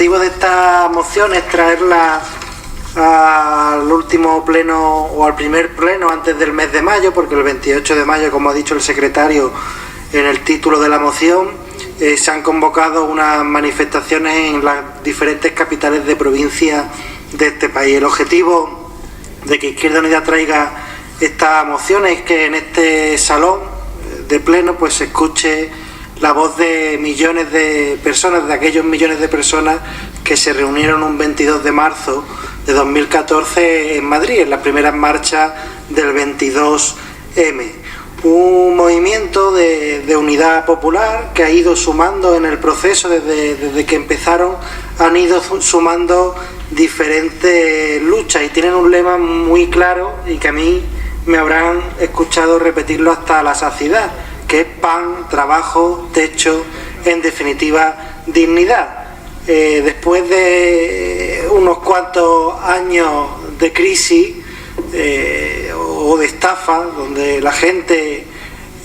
objetivo de esta moción es traerla al último pleno o al primer pleno antes del mes de mayo, porque el 28 de mayo, como ha dicho el secretario en el título de la moción, se han convocado unas manifestaciones en las diferentes capitales de provincia de este país. El objetivo de que Izquierda Unida traiga esta moción es que en este salón de pleno pues se escuche la voz de millones de personas, de aquellos millones de personas que se reunieron un 22 de marzo de 2014 en Madrid, en las primeras marchas del 22M. Un movimiento de unidad popular que ha ido sumando en el proceso desde que empezaron, han ido sumando diferentes luchas y tienen un lema muy claro y que a mí me habrán escuchado repetirlo hasta la saciedad, que es pan, trabajo, techo, en definitiva, dignidad. Después de unos cuantos años de crisis o de estafa, donde la gente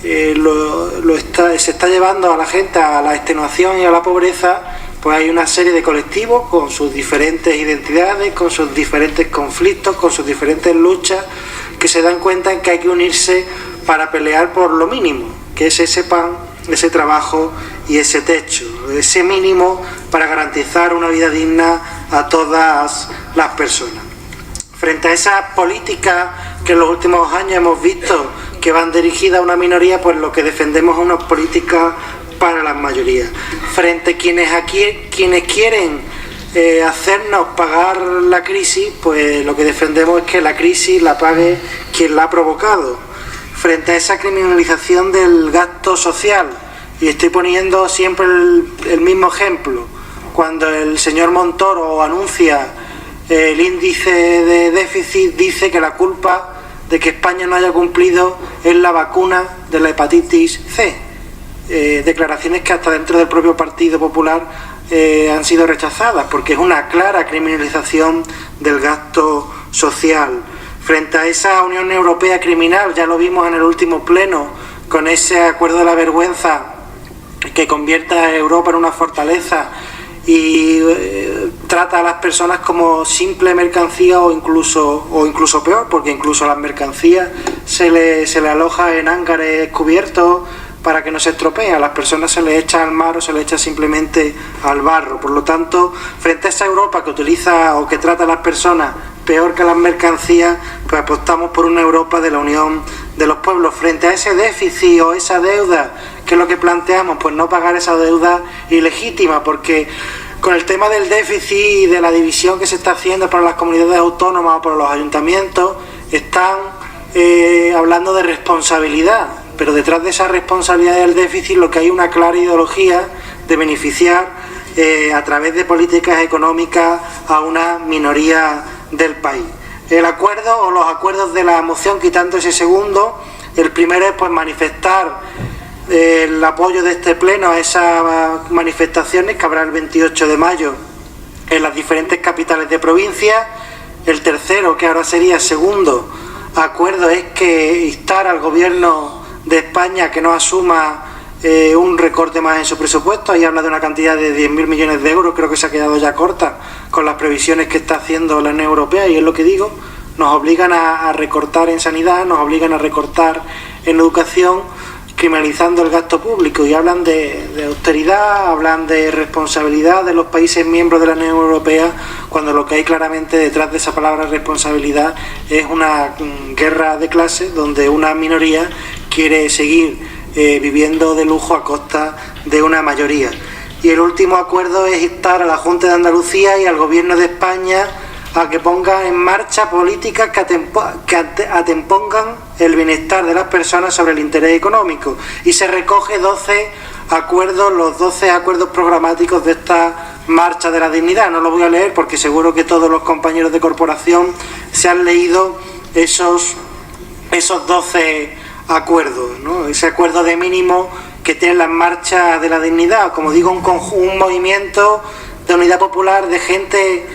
se está llevando a la gente a la extenuación y a la pobreza, pues hay una serie de colectivos con sus diferentes identidades, con sus diferentes conflictos, con sus diferentes luchas, que se dan cuenta en que hay que unirse para pelear por lo mínimo, que es ese pan, ese trabajo y ese techo, ese mínimo para garantizar una vida digna a todas las personas. Frente a esas políticas que en los últimos años hemos visto que van dirigidas a una minoría, pues lo que defendemos es una política para las mayorías. Frente a quienes quieren hacernos pagar la crisis, pues lo que defendemos es que la crisis la pague quien la ha provocado. Frente a esa criminalización del gasto social, y estoy poniendo siempre el mismo ejemplo, cuando el señor Montoro anuncia el índice de déficit, dice que la culpa de que España no haya cumplido es la vacuna de la hepatitis C. Declaraciones que hasta dentro del propio Partido Popular han sido rechazadas, porque es una clara criminalización del gasto social. Frente a esa Unión Europea criminal, ya lo vimos en el último pleno, con ese acuerdo de la vergüenza que convierta a Europa en una fortaleza y trata a las personas como simple mercancía o incluso peor, porque incluso a las mercancías se le aloja en hangares cubiertos para que no se estropeen. A las personas se les echa al mar o se les echa simplemente al barro. Por lo tanto, frente a esa Europa que utiliza o que trata a las personas peor que a las mercancías, pues apostamos por una Europa de la unión de los pueblos. Frente a ese déficit o esa deuda, ¿qué es lo que planteamos? Pues no pagar esa deuda ilegítima, porque con el tema del déficit y de la división que se está haciendo para las comunidades autónomas o para los ayuntamientos, están hablando de responsabilidad, pero detrás de esa responsabilidad del déficit lo que hay una clara ideología de beneficiar a través de políticas económicas a una minoría del país. El acuerdo o los acuerdos de la moción, quitando ese segundo, el primero es pues manifestar el apoyo de este pleno a esas manifestaciones que habrá el 28 de mayo en las diferentes capitales de provincia. El tercero, que ahora sería segundo acuerdo, es que instar al gobierno de España que no asuma un recorte más en su presupuesto. Ahí habla de una cantidad de 10.000 millones de euros, creo que se ha quedado ya corta con las previsiones que está haciendo la Unión Europea, y es lo que digo, nos obligan a recortar en sanidad, nos obligan a recortar en educación, criminalizando el gasto público, y hablan de austeridad, hablan de responsabilidad de los países miembros de la Unión Europea, cuando lo que hay claramente detrás de esa palabra responsabilidad es una guerra de clases donde una minoría quiere seguir viviendo de lujo a costa de una mayoría. Y el último acuerdo es instar a la Junta de Andalucía y al Gobierno de España a que pongan en marcha políticas que atempongan el bienestar de las personas sobre el interés económico. Y se recoge 12 acuerdos, los 12 acuerdos programáticos de esta Marcha de la Dignidad. No lo voy a leer porque seguro que todos los compañeros de corporación se han leído esos 12 acuerdos, ¿no? Ese acuerdo de mínimo que tienen las Marchas de la Dignidad, como digo, un movimiento de unidad popular de gente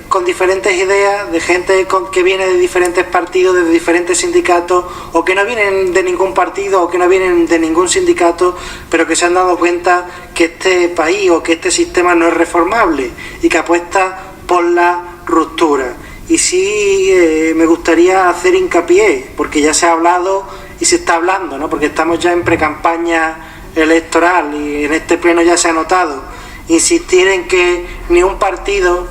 con diferentes ideas, de gente que viene de diferentes partidos, de diferentes sindicatos, o que no vienen de ningún partido o que no vienen de ningún sindicato, pero que se han dado cuenta que este país o que este sistema no es reformable y que apuesta por la ruptura. Y sí me gustaría hacer hincapié, porque ya se ha hablado y se está hablando, ¿no? Porque estamos ya en precampaña electoral y en este pleno ya se ha notado, insistir en que ni un partido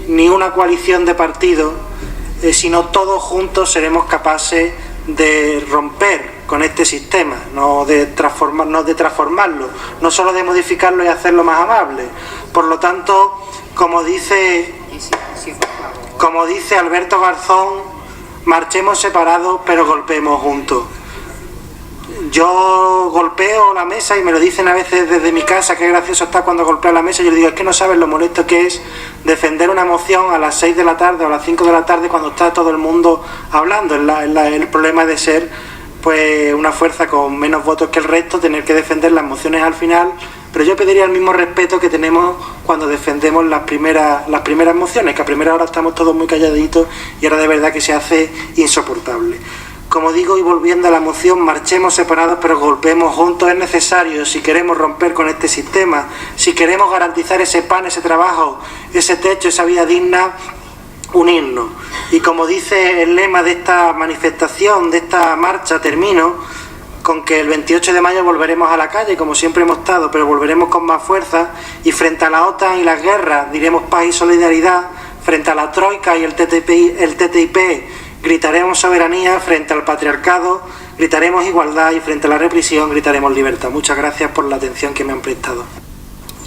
ni una coalición de partidos, sino todos juntos seremos capaces de romper con este sistema, no de transformarlo, no solo de modificarlo y hacerlo más amable. Por lo tanto, como dice Alberto Garzón, marchemos separados pero golpeemos juntos. Yo golpeo la mesa y me lo dicen a veces desde mi casa, que gracioso está cuando golpeo la mesa. Yo le digo, es que no sabes lo molesto que es defender una moción a las 6 de la tarde o a las 5 de la tarde cuando está todo el mundo hablando. El problema de ser pues una fuerza con menos votos que el resto, tener que defender las mociones al final. Pero yo pediría el mismo respeto que tenemos cuando defendemos las primeras mociones, que a primera hora estamos todos muy calladitos y ahora de verdad que se hace insoportable. Como digo, y volviendo a la moción, marchemos separados pero golpeemos juntos. Es necesario, si queremos romper con este sistema, si queremos garantizar ese pan, ese trabajo, ese techo, esa vida digna, unirnos. Y como dice el lema de esta manifestación, de esta marcha, termino con que el 28 de mayo volveremos a la calle, como siempre hemos estado, pero volveremos con más fuerza, y frente a la OTAN y las guerras diremos paz y solidaridad, frente a la Troika y el TTIP gritaremos soberanía, frente al patriarcado gritaremos igualdad y frente a la represión gritaremos libertad. Muchas gracias por la atención que me han prestado.